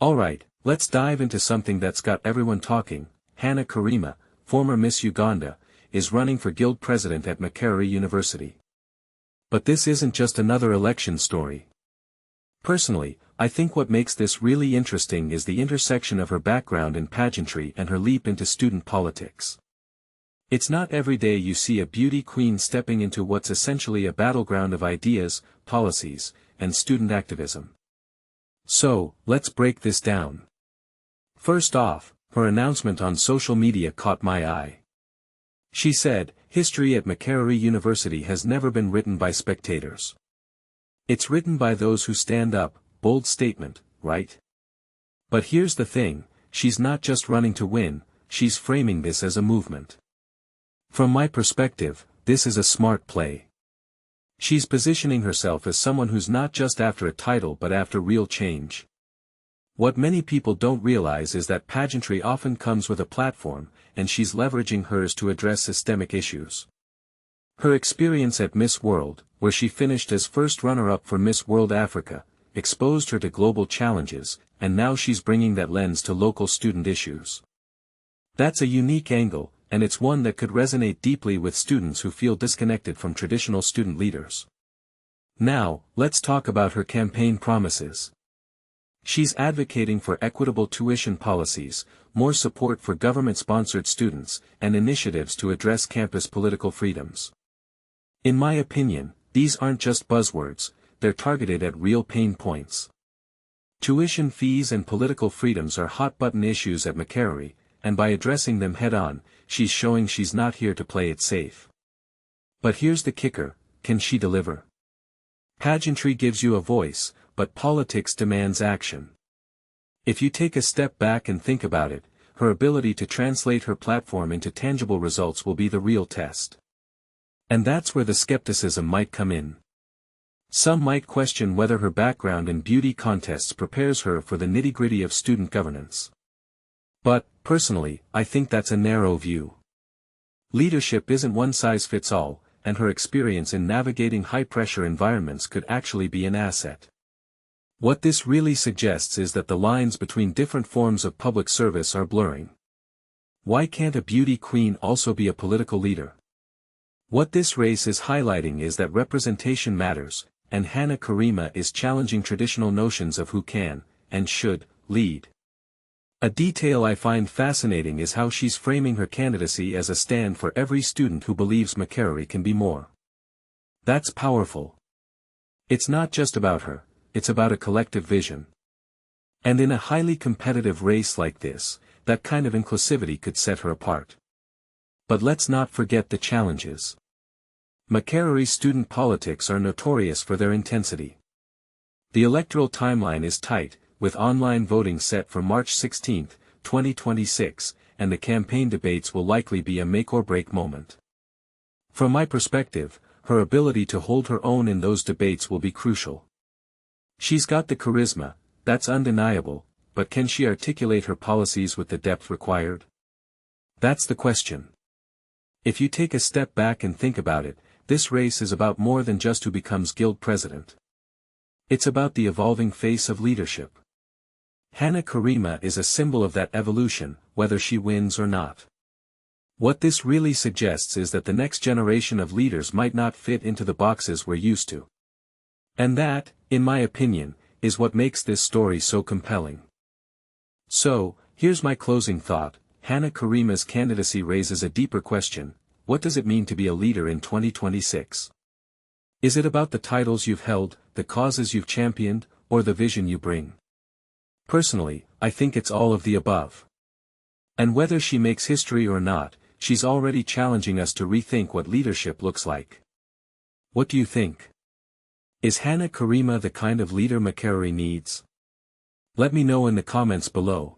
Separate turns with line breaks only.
Alright, let's dive into something that's got everyone talking. Hannah Karema, former Miss Uganda, is running for guild president at Makerere University. But this isn't just another election story. Personally, I think what makes this really interesting is the intersection of her background in pageantry and her leap into student politics. It's not every day you see a beauty queen stepping into what's essentially a battleground of ideas, policies, and student activism. So, let's break this down. First off, her announcement on social media caught my eye. She said, "History at Makerere University has never been written by spectators. It's written by those who stand up." Bold statement, right? But here's the thing, she's not just running to win, she's framing this as a movement. From my perspective, this is a smart play. She's positioning herself as someone who's not just after a title but after real change. What many people don't realize is that pageantry often comes with a platform, and she's leveraging hers to address systemic issues. Her experience at Miss World, where she finished as first runner-up for Miss World Africa, exposed her to global challenges, and now she's bringing that lens to local student issues. That's a unique angle, and it's one that could resonate deeply with students who feel disconnected from traditional student leaders. Now, let's talk about her campaign promises. She's advocating for equitable tuition policies, more support for government-sponsored students, and initiatives to address campus political freedoms. In my opinion, these aren't just buzzwords, they're targeted at real pain points. Tuition fees and political freedoms are hot-button issues at Makerere, and by addressing them head-on, she's showing she's not here to play it safe. But here's the kicker, can she deliver? Pageantry gives you a voice, but politics demands action. If you take a step back and think about it, her ability to translate her platform into tangible results will be the real test. And that's where the skepticism might come in. Some might question whether her background in beauty contests prepares her for the nitty-gritty of student governance. But, personally, I think that's a narrow view. Leadership isn't one-size-fits-all, and her experience in navigating high-pressure environments could actually be an asset. What this really suggests is that the lines between different forms of public service are blurring. Why can't a beauty queen also be a political leader? What this race is highlighting is that representation matters, and Hannah Karema is challenging traditional notions of who can, and should, lead. A detail I find fascinating is how she's framing her candidacy as a stand for every student who believes Makerere can be more. That's powerful. It's not just about her, it's about a collective vision. And in a highly competitive race like this, that kind of inclusivity could set her apart. But let's not forget the challenges. Makerere student politics are notorious for their intensity. The electoral timeline is tight, with online voting set for March 16, 2026, and the campaign debates will likely be a make-or-break moment. From my perspective, her ability to hold her own in those debates will be crucial. She's got the charisma, that's undeniable, but can she articulate her policies with the depth required? That's the question. If you take a step back and think about it, this race is about more than just who becomes guild president. It's about the evolving face of leadership. Hannah Karema is a symbol of that evolution, whether she wins or not. What this really suggests is that the next generation of leaders might not fit into the boxes we're used to. And that, in my opinion, is what makes this story so compelling. So, here's my closing thought. Hannah Karema's candidacy raises a deeper question: what does it mean to be a leader in 2026? Is it about the titles you've held, the causes you've championed, or the vision you bring? Personally, I think it's all of the above. And whether she makes history or not, she's already challenging us to rethink what leadership looks like. What do you think? Is Hannah Karema the kind of leader Makerere needs? Let me know in the comments below.